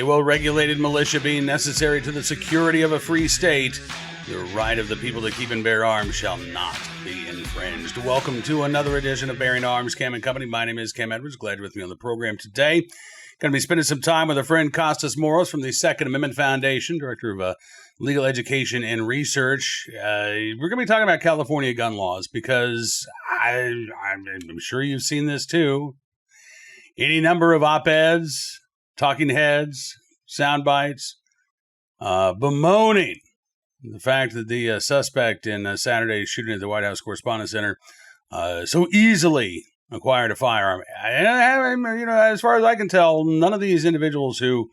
well-regulated militia being necessary to the security of a free state, the right of the people to keep and bear arms shall not be infringed. Welcome to another edition of Bearing Arms, Cam and Company. My name is Cam Edwards. Glad you're with me on the program today. Going to be spending some time with a friend, Kostas Moros from the Second Amendment Foundation, Director of Legal Education and Research. We're going to be talking about California gun laws because I'm sure you've seen this too. Any number of op-eds, talking heads, sound bites, bemoaning the fact that the suspect in Saturday's shooting at the White House Correspondents Dinner so easily acquired a firearm. As far as I can tell, none of these individuals who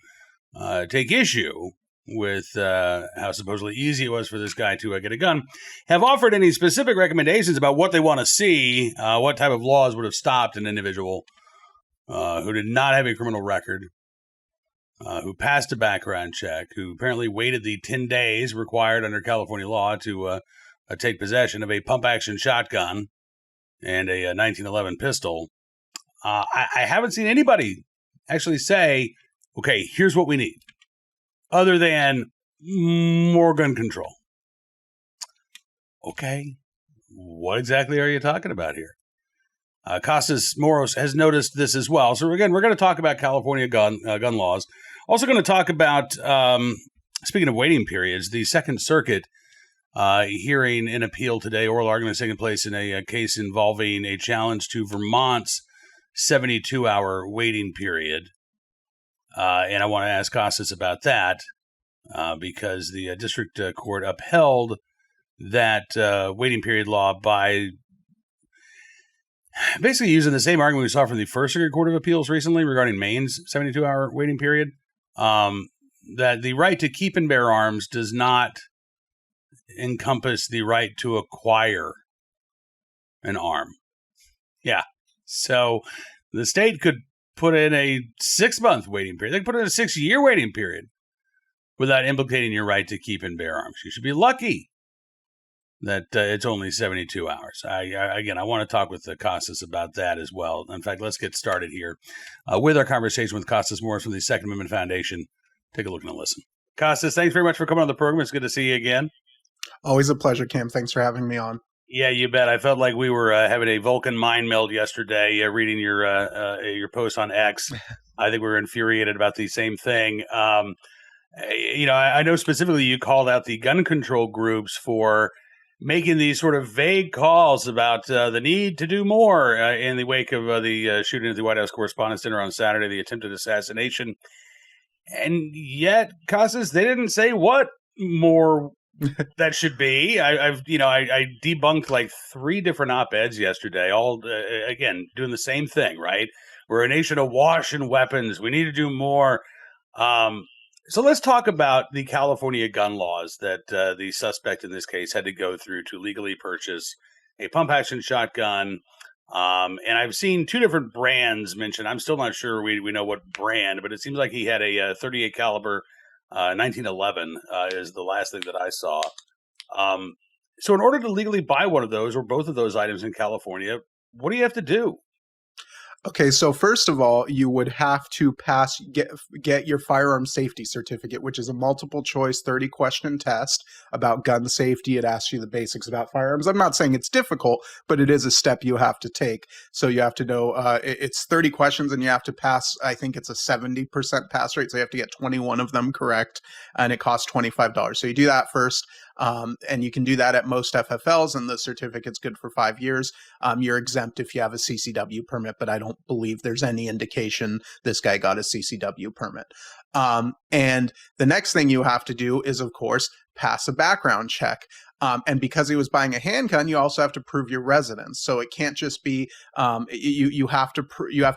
take issue with how supposedly easy it was for this guy to get a gun have offered any specific recommendations about what they want to see, what type of laws would have stopped an individual who did not have a criminal record, who passed a background check, who apparently waited the 10 days required under California law to take possession of a pump-action shotgun and a 1911 pistol. I haven't seen anybody actually say, okay, here's what we need, other than more gun control. Okay, what exactly are you talking about here? Kostas Moros has noticed this as well. So again, we're going to talk about California gun laws. Also going to talk about, speaking of waiting periods, the Second Circuit hearing an appeal today, oral argument taking place in a case involving a challenge to Vermont's 72-hour waiting period. And I want to ask Kostas about that because the district court upheld that waiting period law by basically using the same argument we saw from the First Circuit Court of Appeals recently regarding Maine's 72-hour waiting period, that the right to keep and bear arms does not encompass the right to acquire an arm. Yeah. So the state could put in a 6-month waiting period. They could put in a 6-year waiting period without implicating your right to keep and bear arms. You should be lucky that it's only 72 hours. I want to talk with Kostas about that as well. In fact, let's get started here with our conversation with Kostas Moros from the Second Amendment Foundation. Take a look and a listen. Kostas, thanks very much for coming on the program. It's good to see you again. Always a pleasure, Cam. Thanks for having me on. Yeah, you bet. I felt like we were having a Vulcan mind meld yesterday, reading your post on X. I think we were infuriated about the same thing. I know specifically you called out the gun control groups for making these sort of vague calls about the need to do more in the wake of the shooting at the White House Correspondents Dinner on Saturday, the attempted assassination. And yet, Kostas, they didn't say what more that should be. I debunked like 3 different op-eds yesterday, all, again, doing the same thing, right? We're a nation awash in weapons. We need to do more. So let's talk about the California gun laws that the suspect in this case had to go through to legally purchase a pump-action shotgun. And I've seen 2 different brands mentioned. I'm still not sure we know what brand, but it seems like he had a 38 caliber 1911 is the last thing that I saw. So in order to legally buy one of those or both of those items in California, what do you have to do? Okay, so first of all, you would have to get your firearm safety certificate, which is a multiple choice 30-question test about gun safety. It asks you the basics about firearms. I'm not saying it's difficult, but it is a step you have to take. So you have to know it's 30 questions and you have to pass, I think it's a 70% pass rate. So you have to get 21 of them correct, and it costs $25. So you do that first. And you can do that at most FFLs, and the certificate's good for 5 years. You're exempt if you have a CCW permit, but I don't believe there's any indication this guy got a CCW permit. And the next thing you have to do is, of course, pass a background check. And because he was buying a handgun, you also have to prove your residence. So it can't just be you have to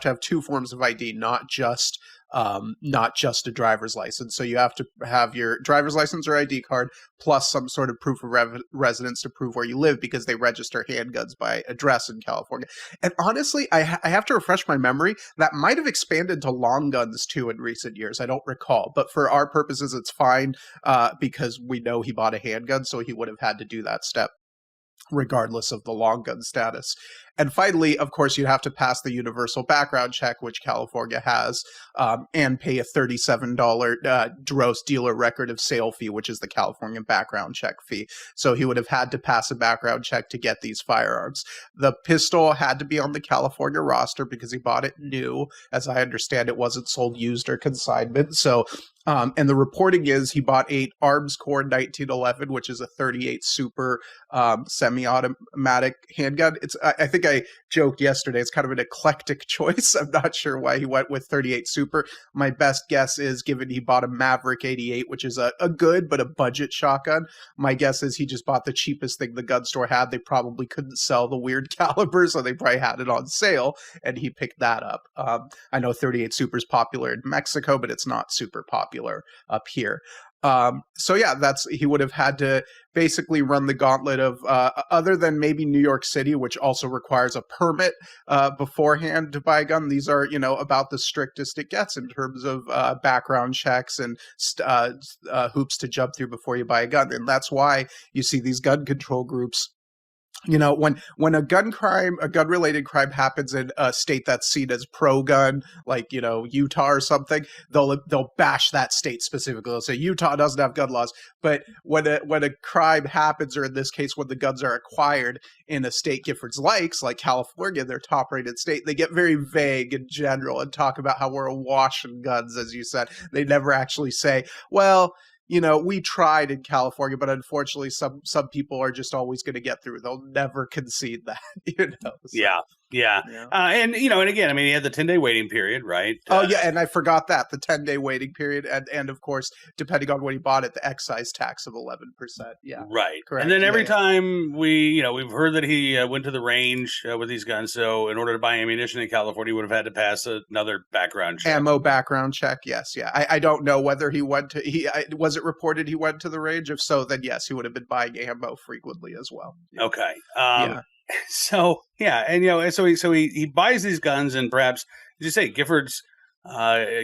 have 2 forms of ID, not just a driver's license. So you have to have your driver's license or ID card plus some sort of proof of residence to prove where you live, because they register handguns by address in California. And honestly, I have to refresh my memory. That might have expanded to long guns too in recent years. I don't recall, but for our purposes, it's fine because we know he bought a handgun, so he would have had to do that step regardless of the long gun status. And finally, of course, you'd have to pass the universal background check, which California has, and pay a $37 gross dealer record of sale fee, which is the California background check fee. So he would have had to pass a background check to get these firearms. The pistol had to be on the California roster because he bought it new. As I understand, it wasn't sold used or consignment. So and the reporting is he bought a Arms Corps 1911, which is a 38 Super semi-automatic handgun. I think I joked yesterday, it's kind of an eclectic choice. I'm not sure why he went with 38 Super. My best guess is, given he bought a Maverick 88, which is a good but a budget shotgun, my guess is he just bought the cheapest thing the gun store had. They probably couldn't sell the weird caliber, so they probably had it on sale, and he picked that up. I know 38 Super is popular in Mexico, but it's not super popular up here. So yeah, he would have had to basically run the gauntlet of, other than maybe New York City, which also requires a permit beforehand to buy a gun. These are, about the strictest it gets in terms of background checks and hoops to jump through before you buy a gun. And that's why you see these gun control groups. When a gun-related crime happens in a state that's seen as pro-gun, like, Utah or something, they'll bash that state specifically. They'll say Utah doesn't have gun laws. But when a crime happens, or in this case, when the guns are acquired in a state Giffords likes, like California, their top-rated state, they get very vague in general and talk about how we're awash in guns, as you said. They never actually say, well, we tried in California, but unfortunately some people are just always going to get through. They'll never concede that, So. Yeah. And again, he had the 10-day waiting period, right? And I forgot that, the 10-day waiting period, and of course, depending on when he bought it, the excise tax of 11%. Yeah, right. Correct. And then every time we've heard that he went to the range with these guns. So in order to buy ammunition in California, he would have had to pass another background check. Ammo background check. Yes, yeah. I don't know whether he went to. Was it reported he went to the range? If so, then yes, he would have been buying ammo frequently as well. Yeah. Okay. So yeah, and so he buys these guns, and perhaps, as you say, Giffords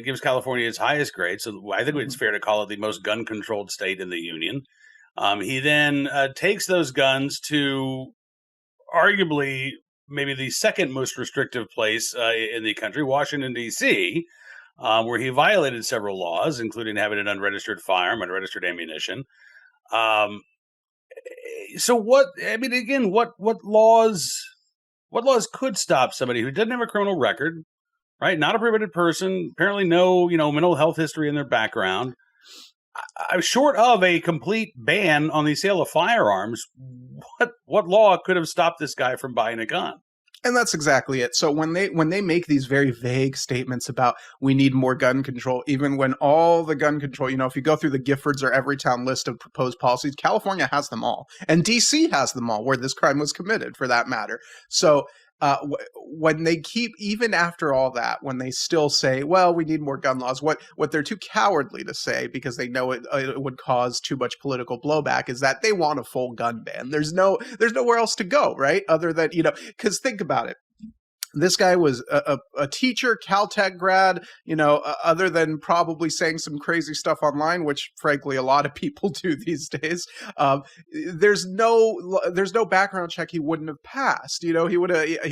gives California its highest grade. So I think it's fair to call it the most gun-controlled state in the union. He then takes those guns to arguably maybe the second most restrictive place in the country, Washington, D.C., where he violated several laws, including having an unregistered firearm, unregistered ammunition. So what laws could stop somebody who doesn't have a criminal record, right? Not a prohibited person, apparently no, mental health history in their background. I'm short of a complete ban on the sale of firearms. What law could have stopped this guy from buying a gun? And that's exactly it. So when they make these very vague statements about we need more gun control, even when all the gun control, if you go through the Giffords or Everytown list of proposed policies, California has them all. And DC has them all, where this crime was committed, for that matter. So when they keep, even after all that, when they still say, well, we need more gun laws, what they're too cowardly to say, because they know it would cause too much political blowback, is that they want a full gun ban. There's nowhere else to go, right? Other than, because think about it. This guy was a teacher, Caltech grad, other than probably saying some crazy stuff online, which frankly a lot of people do these days. There's no background check he wouldn't have passed. He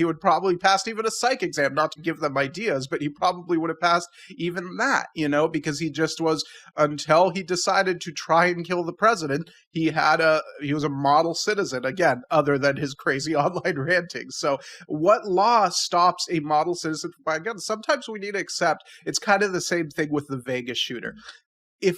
would probably passed even a psych exam, not to give them ideas, but he probably would have passed even that, because he just was, until he decided to try and kill the president, he was a model citizen, again, other than his crazy online ranting. So what law stops a model citizen from buying guns? Sometimes we need to accept it's kind of the same thing with the Vegas shooter. If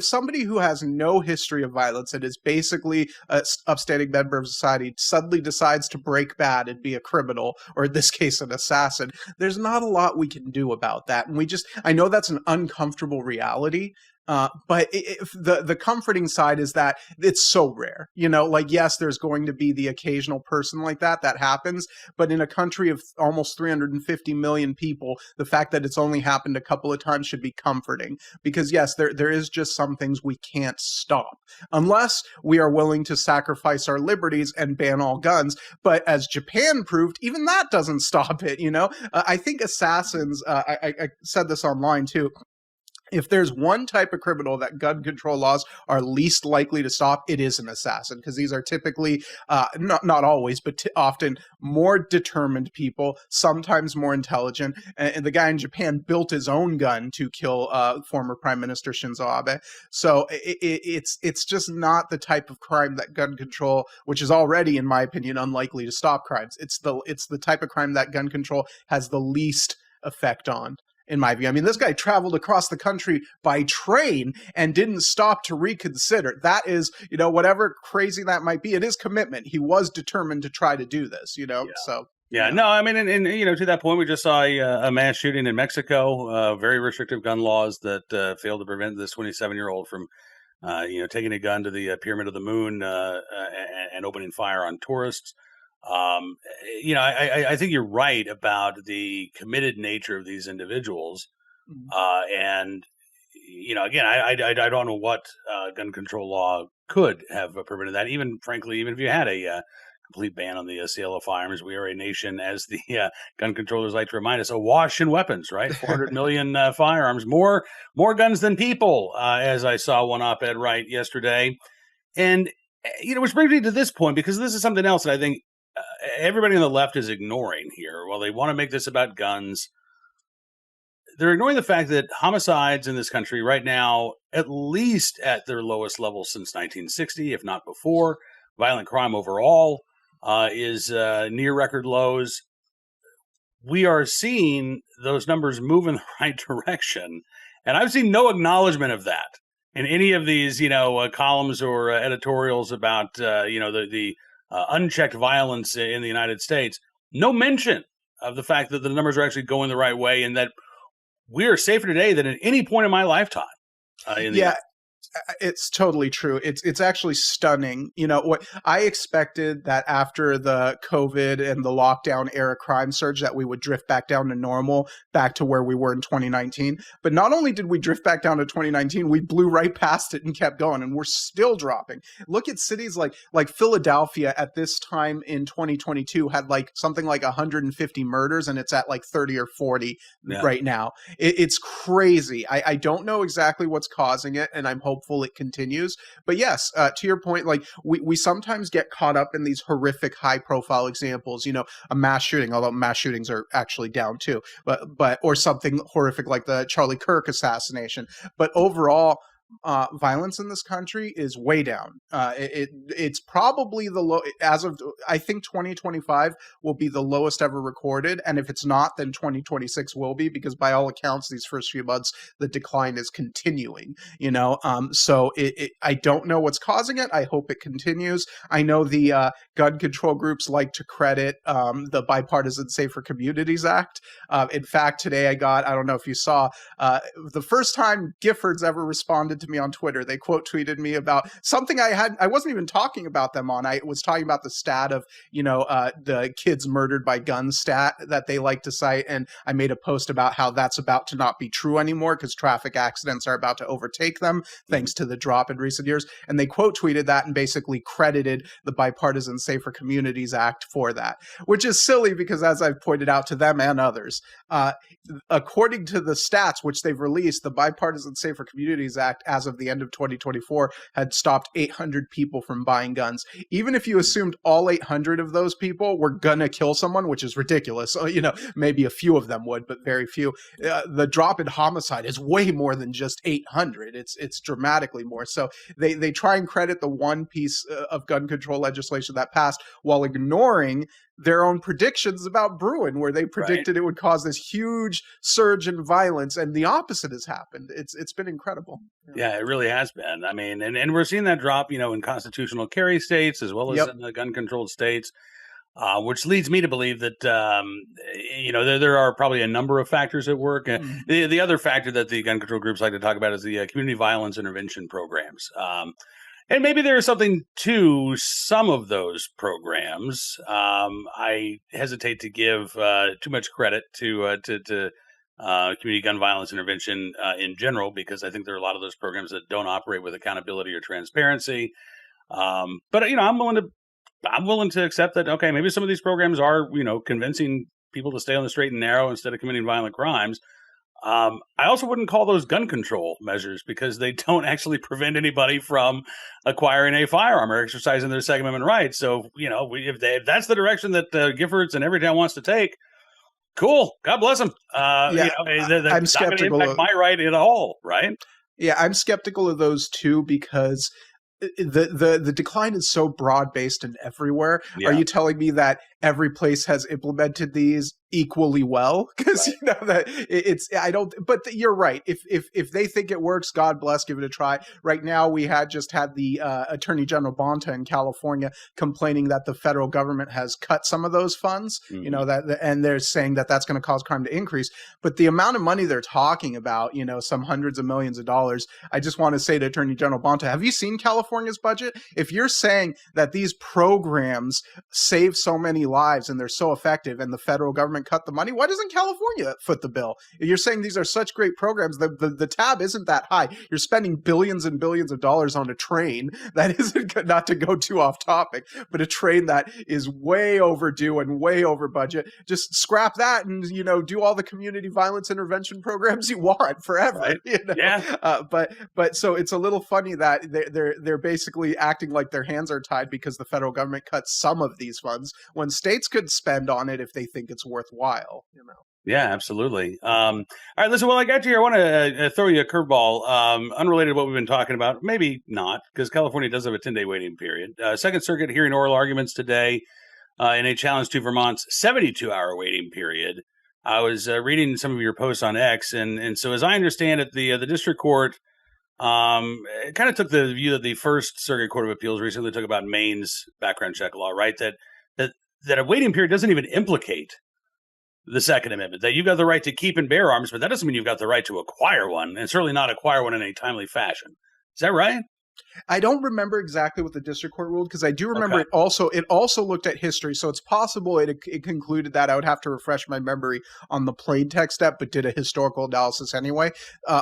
somebody who has no history of violence and is basically an upstanding member of society suddenly decides to break bad and be a criminal, or in this case an assassin, there's not a lot we can do about that. And I know that's an uncomfortable reality. But the comforting side is that it's so rare, yes, there's going to be the occasional person like that happens. But in a country of almost 350 million people, the fact that it's only happened a couple of times should be comforting, because yes, there is just some things we can't stop unless we are willing to sacrifice our liberties and ban all guns. But as Japan proved, even that doesn't stop it. I think assassins, I said this online too. if there's one type of criminal that gun control laws are least likely to stop, it is an assassin, because these are typically, not always, but often more determined people, sometimes more intelligent. And the guy in Japan built his own gun to kill former Prime Minister Shinzo Abe. So it's just not the type of crime that gun control, which is already, in my opinion, unlikely to stop crimes. It's the type of crime that gun control has the least effect on, in my view. I mean, this guy traveled across the country by train and didn't stop to reconsider. That is, whatever crazy that might be, it is commitment. He was determined to try to do this, so. Yeah, no, I mean, and to that point, we just saw a mass shooting in Mexico, very restrictive gun laws that failed to prevent this 27-year-old from, taking a gun to the Pyramid of the Moon and opening fire on tourists. I think you're right about the committed nature of these individuals. And, again, I don't know what gun control law could have prevented that. Even, frankly, even if you had a complete ban on the sale of firearms, we are a nation, as the gun controllers like to remind us, awash in weapons, right? 400 million firearms, more guns than people, as I saw one op-ed right yesterday. And, which brings me to this point, because this is something else that I think everybody on the left is ignoring here. While they want to make this about guns, they're ignoring the fact that homicides in this country right now, at least at their lowest level since 1960, if not before, violent crime overall is near record lows. We are seeing those numbers move in the right direction, and I've seen no acknowledgement of that in any of these, columns or editorials about, the unchecked violence in the United States. No mention of the fact that the numbers are actually going the right way, and that we are safer today than at any point in my lifetime. It's totally true. It's actually stunning. What I expected, that after the COVID and the lockdown era crime surge, that we would drift back down to normal, back to where we were in 2019. But not only did we drift back down to 2019, we blew right past it and kept going, and we're still dropping. Look at cities like Philadelphia at this time in 2022 had something like 150 murders, and it's at 30 or 40 right now. It's crazy. I don't know exactly what's causing it, and I'm hopeful it continues. But yes, to your point, we sometimes get caught up in these horrific high profile examples, a mass shooting, although mass shootings are actually down too, but or something horrific like the Charlie Kirk assassination. But overall, violence in this country is way down. It's probably the low, as of, I think 2025 will be the lowest ever recorded, and if it's not, then 2026 will be, because by all accounts these first few months the decline is continuing. So I don't know what's causing it. I hope it continues. I know the gun control groups like to credit the Bipartisan Safer Communities Act. In fact, today I don't know if you saw, the first time Giffords ever responded to me on Twitter. They quote tweeted me about something I wasn't even talking about them on. I was talking about the stat of, the kids murdered by guns stat that they like to cite. And I made a post about how that's about to not be true anymore, because traffic accidents are about to overtake them thanks to the drop in recent years. And they quote tweeted that and basically credited the Bipartisan Safer Communities Act for that, which is silly because, as I've pointed out to them and others, according to the stats which they've released, the Bipartisan Safer Communities Act, as of the end of 2024, had stopped 800 people from buying guns. Even if you assumed all 800 of those people were gonna kill someone, which is ridiculous, maybe a few of them would, but very few, the drop in homicide is way more than just 800. It's dramatically more. So they try and credit the one piece of gun control legislation that passed while ignoring their own predictions about Bruin, where they predicted it would cause this huge surge in violence, and the opposite has happened. It's been incredible. Yeah, it really has been. I mean, and we're seeing that drop, in constitutional carry states as well as in the gun-controlled states, which leads me to believe that, there are probably a number of factors at work. The other factor that the gun control groups like to talk about is the community violence intervention programs. And maybe there is something to some of those programs. I hesitate to give too much credit to community gun violence intervention in general, because I think there are a lot of those programs that don't operate with accountability or transparency. But I'm willing to accept that. Okay, maybe some of these programs are convincing people to stay on the straight and narrow instead of committing violent crimes. I also wouldn't call those gun control measures because they don't actually prevent anybody from acquiring a firearm or exercising their Second Amendment rights. So, if that's the direction that Giffords and Everytown wants to take, cool. God bless them. Yeah, I'm That's not going to skeptical impact my right at all, right? Yeah, I'm skeptical of those too because the decline is so broad based and everywhere. Yeah. Are you telling me that every place has implemented these equally well? Because that it's I don't. But you're right. If they think it works, God bless, give it a try. Right now, we just had the Attorney General Bonta in California complaining that the federal government has cut some of those funds. Mm-hmm. And they're saying that that's going to cause crime to increase. But the amount of money they're talking about, some hundreds of millions of dollars. I just want to say to Attorney General Bonta, have you seen California's budget? If you're saying that these programs save so many lives and they're so effective and the federal government cut the money, why doesn't California foot the bill? If you're saying these are such great programs, the tab isn't that high. You're spending billions and billions of dollars on a train that isn't, not to go too off topic, but a train that is way overdue and way over budget. Just scrap that and, do all the community violence intervention programs you want forever. Right. Yeah. But so it's a little funny that they're basically acting like their hands are tied because the federal government cuts some of these funds when states could spend on it if they think it's worthwhile. Yeah, absolutely. All right, listen, while I got you here, I want to throw you a curveball, unrelated to what we've been talking about. Maybe not, because California does have a 10-day waiting period. Second Circuit hearing oral arguments today in a challenge to Vermont's 72-hour waiting period. I was reading some of your posts on X, and so as I understand it, the district court kind of took the view that the First Circuit Court of Appeals recently took about Maine's background check law, right? That a waiting period doesn't even implicate the Second Amendment, that you've got the right to keep and bear arms, but that doesn't mean you've got the right to acquire one, and certainly not acquire one in a timely fashion. Is that right? I don't remember exactly what the district court ruled because I do remember it also looked at history. So it's possible it concluded that. I would have to refresh my memory on the plain text step, but did a historical analysis anyway.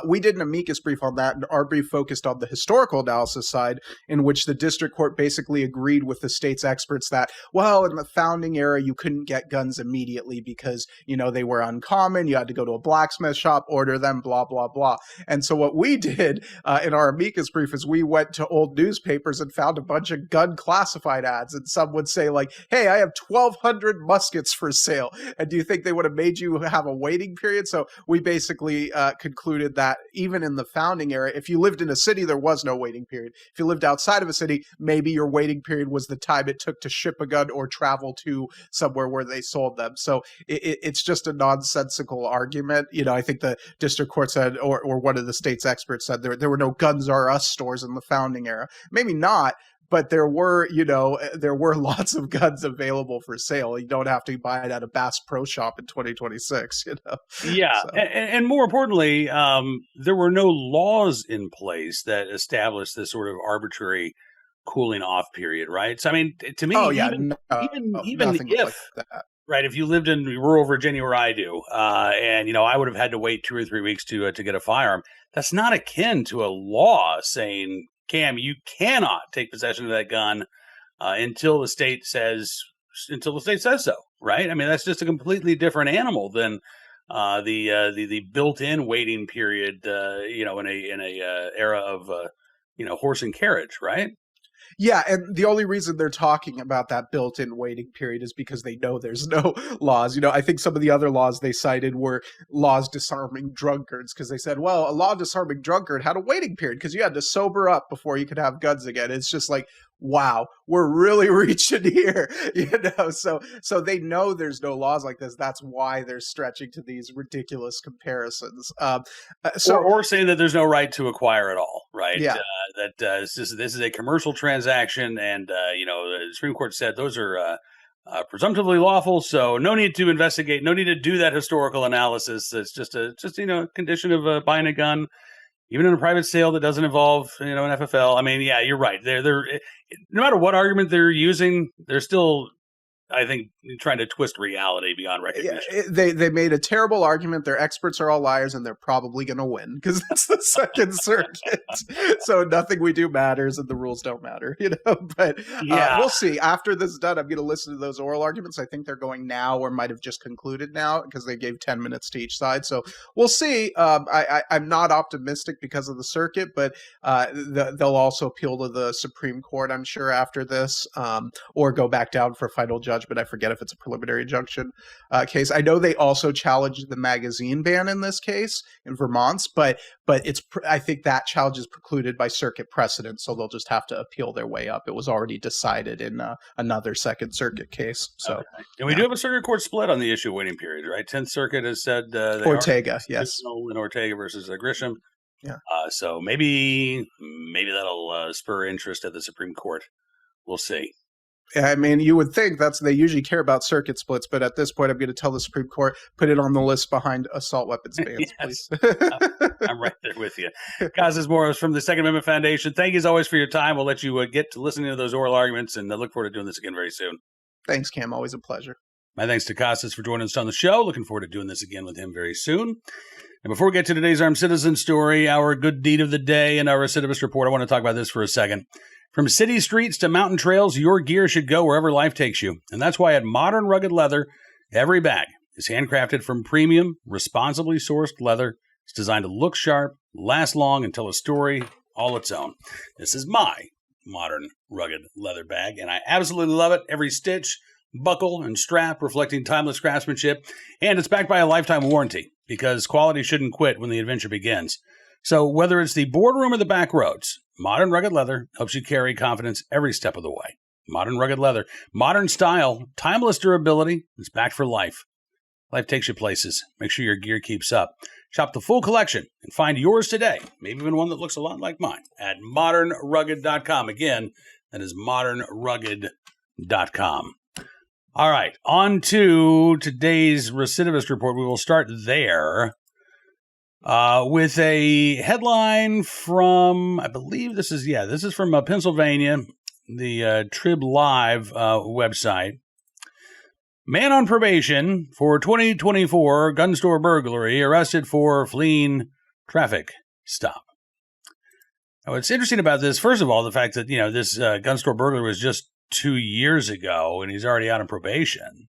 We did an amicus brief on that, and our brief focused on the historical analysis side, in which the district court basically agreed with the state's experts that, well, in the founding era, you couldn't get guns immediately because, they were uncommon. You had to go to a blacksmith shop, order them, blah, blah, blah. And so what we did in our amicus brief is we went to old newspapers and found a bunch of gun classified ads, and some would say like, hey, I have 1,200 muskets for sale, and do you think they would have made you have a waiting period? So we basically concluded that even in the founding era, if you lived in a city, there was no waiting period. If you lived outside of a city, maybe your waiting period was the time it took to ship a gun or travel to somewhere where they sold them. So it's just a nonsensical argument. I think the district court said, or one of the state's experts said, there were no Guns R Us stores in the founding era. Maybe not, but there were lots of guns available for sale. You don't have to buy it at a Bass Pro Shop in 2026. Yeah, so. And more importantly, there were no laws in place that established this sort of arbitrary cooling off period, right? So I mean, to me, even if like that. Right, if you lived in rural Virginia where I do, and I would have had to wait 2 or 3 weeks to get a firearm, that's not akin to a law saying, Cam, you cannot take possession of that gun until the state says so, right? I mean, that's just a completely different animal than the built-in waiting period, in a era of horse and carriage, right? Yeah, and the only reason they're talking about that built-in waiting period is because they know there's no laws. I think some of the other laws they cited were laws disarming drunkards, because they said, well, a law disarming drunkard had a waiting period because you had to sober up before you could have guns again. It's just like, wow, we're really reaching here, So they know there's no laws like this. That's why they're stretching to these ridiculous comparisons. Or saying that there's no right to acquire at all, right? Yeah. This is a commercial transaction, and the Supreme Court said those are presumptively lawful. So no need to investigate, no need to do that historical analysis. It's just a condition of buying a gun. Even in a private sale that doesn't involve, an FFL. I mean, yeah, you're right. They're no matter what argument they're using, they're still I think, trying to twist reality beyond recognition. Yeah, they made a terrible argument. Their experts are all liars, and they're probably going to win because that's the Second Circuit. So nothing we do matters, and the rules don't matter, But we'll see. After this is done, I'm going to listen to those oral arguments. I think they're going now, or might have just concluded now because they gave 10 minutes to each side. So we'll see. I'm not optimistic because of the circuit, but they'll also appeal to the Supreme Court, I'm sure, after this, or go back down for final judgment. I forget if it's a preliminary injunction case. I know they also challenged the magazine ban in this case in Vermont, but I think that challenge is precluded by circuit precedent, so they'll just have to appeal their way up. It was already decided in another Second Circuit case. So, okay. And we do have a circuit court split on the issue of waiting period, right? 10th Circuit has said Ortega, yes, in Ortega versus Grisham. Yeah. So maybe that'll spur interest at the Supreme Court. We'll see. I mean, you would think they usually care about circuit splits, but at this point, I'm going to tell the Supreme Court, put it on the list behind assault weapons bans, please. I'm right there with you. Kostas Moros from the Second Amendment Foundation. Thank you as always for your time. We'll let you get to listening to those oral arguments, and I look forward to doing this again very soon. Thanks, Cam. Always a pleasure. My thanks to Kostas for joining us on the show. Looking forward to doing this again with him very soon. And before we get to today's armed citizen story, our good deed of the day, and our recidivist report, I want to talk about this for a second. From city streets to mountain trails, your gear should go wherever life takes you. And that's why at Modern Rugged Leather, every bag is handcrafted from premium, responsibly sourced leather. It's designed to look sharp, last long, and tell a story all its own. This is my Modern Rugged Leather bag, and I absolutely love it. Every stitch, buckle, and strap reflecting timeless craftsmanship. And it's backed by a lifetime warranty, because quality shouldn't quit when the adventure begins. So whether it's the boardroom or the back roads, Modern Rugged Leather helps you carry confidence every step of the way. Modern Rugged Leather. Modern style, timeless durability. It's backed for life. Life takes you places. Make sure your gear keeps up. Shop the full collection and find yours today. Maybe even one that looks a lot like mine at modernrugged.com. Again, that is modernrugged.com. All right, on to today's recidivist report. We will start there. With a headline from, I believe this is from Pennsylvania, the Trib Live website. Man on probation for 2024 gun store burglary arrested for fleeing traffic stop. Now, what's interesting about this, first of all, the fact that, this gun store burglary was just 2 years ago and he's already out on probation.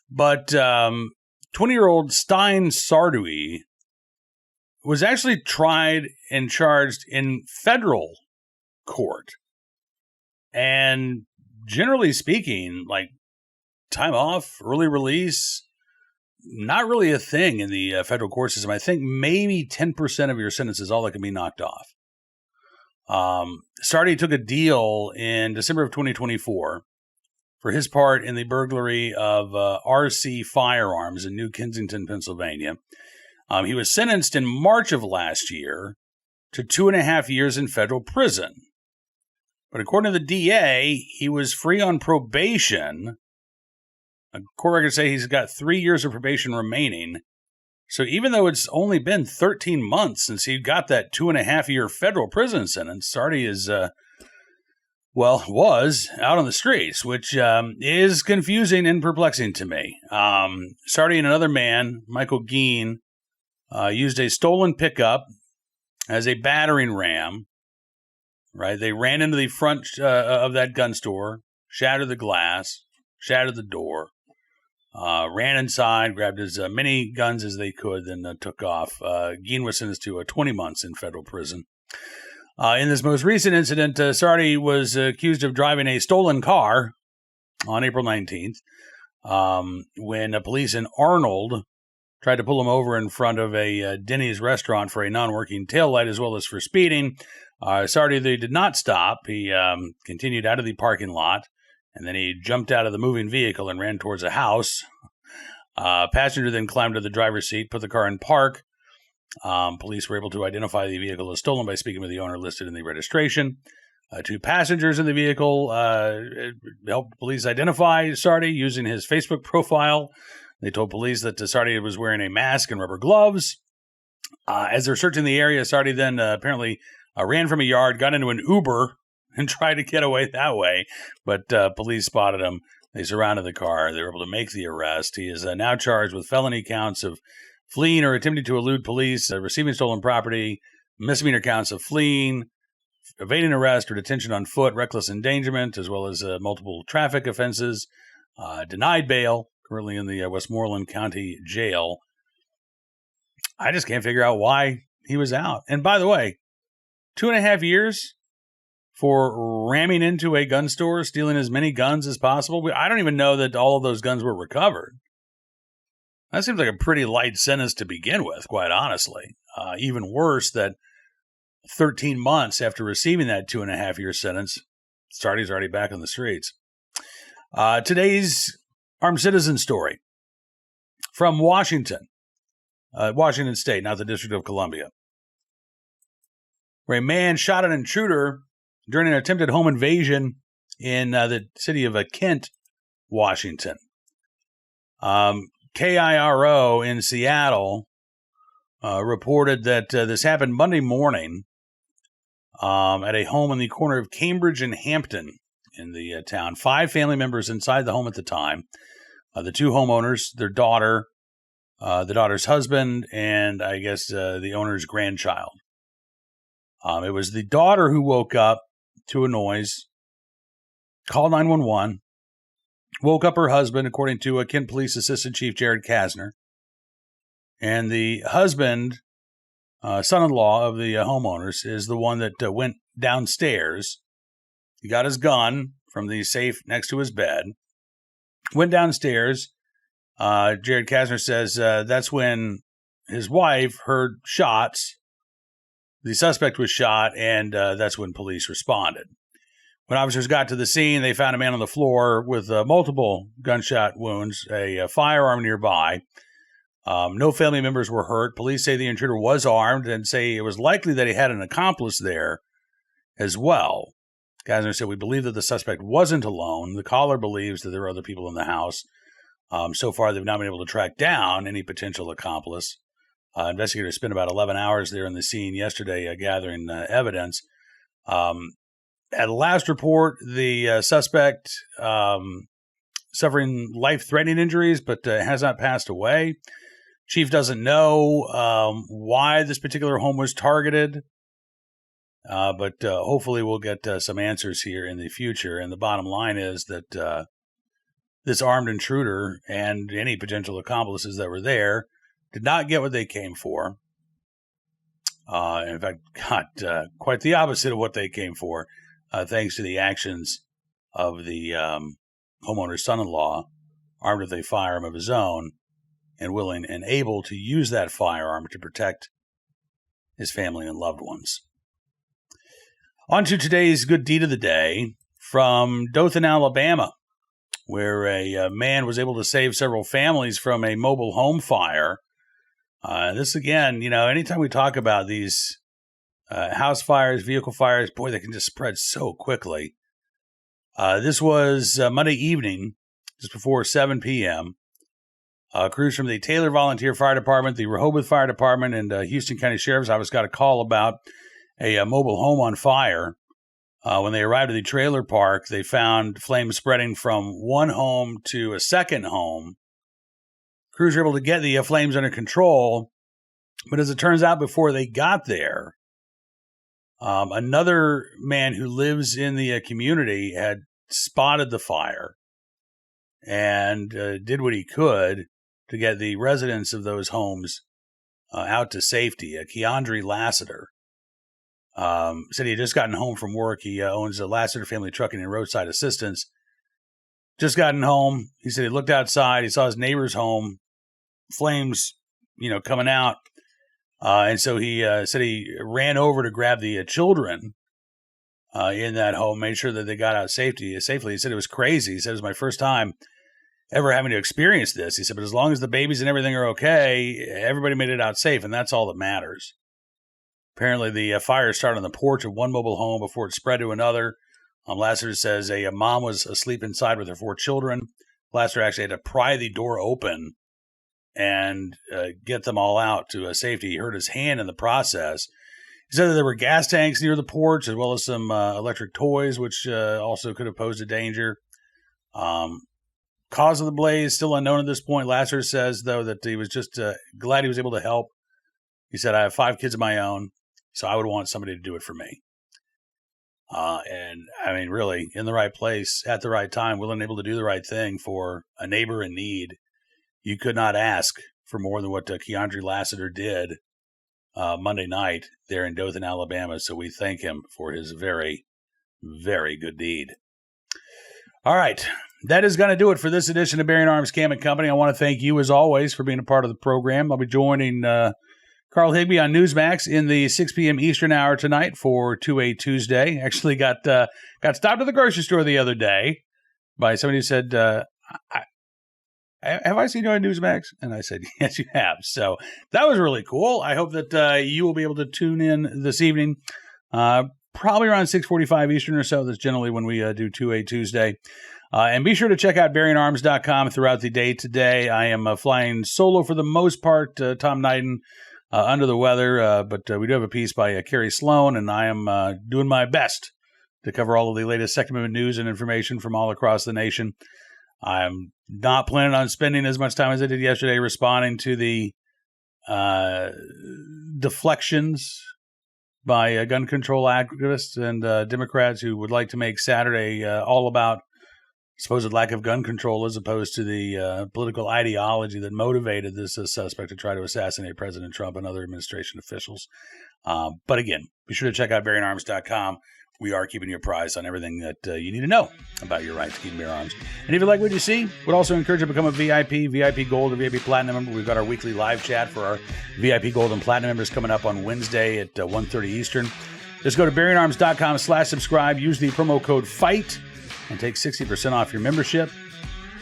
But 20-year-old Stein Sardui was actually tried and charged in federal court. And generally speaking, like time off, early release, not really a thing in the federal court system. I think maybe 10% of your sentence is all that can be knocked off. Sardi took a deal in December of 2024 for his part in the burglary of RC Firearms in New Kensington, Pennsylvania. He was sentenced in March of last year to 2.5 years in federal prison. But according to the DA, he was free on probation. Court records say he's got 3 years of probation remaining. So even though it's only been 13 months since he got that 2.5-year federal prison sentence, Sardi is, was out on the streets, which is confusing and perplexing to me. Sardi and another man, Michael Geen, used a stolen pickup as a battering ram, right? They ran into the front of that gun store, shattered the glass, shattered the door, ran inside, grabbed as many guns as they could, then took off. Geen was sentenced to 20 months in federal prison. In this most recent incident, Sardi was accused of driving a stolen car on April 19th when police in Arnold tried to pull him over in front of a Denny's restaurant for a non-working taillight as well as for speeding. Sardi, they did not stop. He continued out of the parking lot, and then he jumped out of the moving vehicle and ran towards a house. Passenger then climbed to the driver's seat, put the car in park. Police were able to identify the vehicle as stolen by speaking with the owner listed in the registration. 2 passengers in the vehicle helped police identify Sardi using his Facebook profile. They told police that Sardi was wearing a mask and rubber gloves. As they're searching the area, Sardi then apparently ran from a yard, got into an Uber, and tried to get away that way. But police spotted him. They surrounded the car. They were able to make the arrest. He is now charged with felony counts of fleeing or attempting to elude police, receiving stolen property, misdemeanor counts of fleeing, evading arrest or detention on foot, reckless endangerment, as well as multiple traffic offenses, denied bail, currently in the Westmoreland County Jail. I just can't figure out why he was out. And by the way, 2.5 years for ramming into a gun store, stealing as many guns as possible. I don't even know that all of those guns were recovered. That seems like a pretty light sentence to begin with, quite honestly. Even worse that 13 months after receiving that 2.5-year sentence, Sardi's already back on the streets. Today's armed citizen story from Washington State, not the District of Columbia, where a man shot an intruder during an attempted home invasion in the city of Kent, Washington. KIRO in Seattle reported that this happened Monday morning at a home in the corner of Cambridge and Hampton in the town. 5 family members inside the home at the time. The 2 homeowners, their daughter, the daughter's husband, and I guess the owner's grandchild. It was the daughter who woke up to a noise, called 911, woke up her husband, according to Kent Police Assistant Chief Jared Kasner. And the husband, son-in-law of the homeowners, is the one that went downstairs. He got his gun from the safe next to his bed, went downstairs. Jared Kasner says that's when his wife heard shots. The suspect was shot, and that's when police responded. When officers got to the scene, they found a man on the floor with multiple gunshot wounds, a firearm nearby. No family members were hurt. Police say the intruder was armed and say it was likely that he had an accomplice there as well. Kasner said, "We believe that the suspect wasn't alone. The caller believes that there are other people in the house. So far, they've not been able to track down any potential accomplice." Investigators spent about 11 hours there in the scene yesterday gathering evidence. At last report, the suspect suffering life-threatening injuries, but has not passed away. Chief doesn't know why this particular home was targeted, but hopefully we'll get some answers here in the future. And the bottom line is that this armed intruder and any potential accomplices that were there did not get what they came for. In fact, got quite the opposite of what they came for, thanks to the actions of the homeowner's son-in-law, armed with a firearm of his own and willing and able to use that firearm to protect his family and loved ones. On to today's good deed of the day from Dothan, Alabama, where a man was able to save several families from a mobile home fire. This, again, anytime we talk about these house fires, vehicle fires, boy, they can just spread so quickly. This was Monday evening, just before 7 p.m. Crews from the Taylor Volunteer Fire Department, the Rehoboth Fire Department, and Houston County Sheriff's Office got a call about a mobile home on fire. When they arrived at the trailer park, they found flames spreading from one home to a second home. Crews were able to get the flames under control, but as it turns out, before they got there, another man who lives in the community had spotted the fire and did what he could to get the residents of those homes out to safety. Keandre Lassiter said he had just gotten home from work. He owns a Lassiter Family Trucking and Roadside Assistance. Just gotten home. He said he looked outside. He saw his neighbor's home, flames, coming out. And so he said he ran over to grab the children in that home, made sure that they got out safely. He said it was crazy. He said it was my first time ever having to experience this. He said, but as long as the babies and everything are okay, everybody made it out safe, and that's all that matters. Apparently, the fire started on the porch of one mobile home before it spread to another. Lassiter says a mom was asleep inside with her 4 children. Lassiter actually had to pry the door open and get them all out to safety. He hurt his hand in the process. He said that there were gas tanks near the porch, as well as some electric toys, which also could have posed a danger. Cause of the blaze still unknown at this point. Lasser says, though, that he was just glad he was able to help. He said, I have 5 kids of my own, so I would want somebody to do it for me. And, I mean, really, in the right place, at the right time, willing and able to do the right thing for a neighbor in need. You could not ask for more than what Keandre Lassiter did Monday night there in Dothan, Alabama. So we thank him for his very, very good deed. All right. That is going to do it for this edition of Bearing Arms Cam & Company. I want to thank you, as always, for being a part of the program. I'll be joining Carl Higbee on Newsmax in the 6 p.m. Eastern hour tonight for 2A Tuesday. Actually got stopped at the grocery store the other day by somebody who said, have I seen you on Newsmax? And I said, yes, you have. So that was really cool. I hope that you will be able to tune in this evening, probably around 6:45 Eastern or so. That's generally when we do 2A Tuesday. And be sure to check out BearingArms.com throughout the day today. I am flying solo for the most part. Tom Knighton under the weather, but we do have a piece by Carrie Sloan, and I am doing my best to cover all of the latest Second Amendment news and information from all across the nation. I'm not planning on spending as much time as I did yesterday responding to the deflections by gun control activists and Democrats who would like to make Saturday all about supposed lack of gun control as opposed to the political ideology that motivated this suspect to try to assassinate President Trump and other administration officials. But again, be sure to check out BearingArms.com. We are keeping you apprised on everything that you need to know about your right to keep and bear arms. And if you like what you see, would also encourage you to become a VIP Gold, or VIP Platinum member. We've got our weekly live chat for our VIP Gold and Platinum members coming up on Wednesday at 1:30 Eastern. Just go to BearingArms.com/subscribe. Use the promo code FIGHT and take 60% off your membership.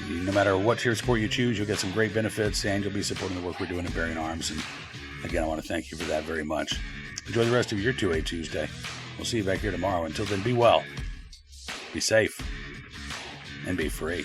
No matter what tier support you choose, you'll get some great benefits, and you'll be supporting the work we're doing at Bearing Arms. And again, I want to thank you for that very much. Enjoy the rest of your 2A Tuesday. We'll see you back here tomorrow. Until then, be well, be safe, and be free.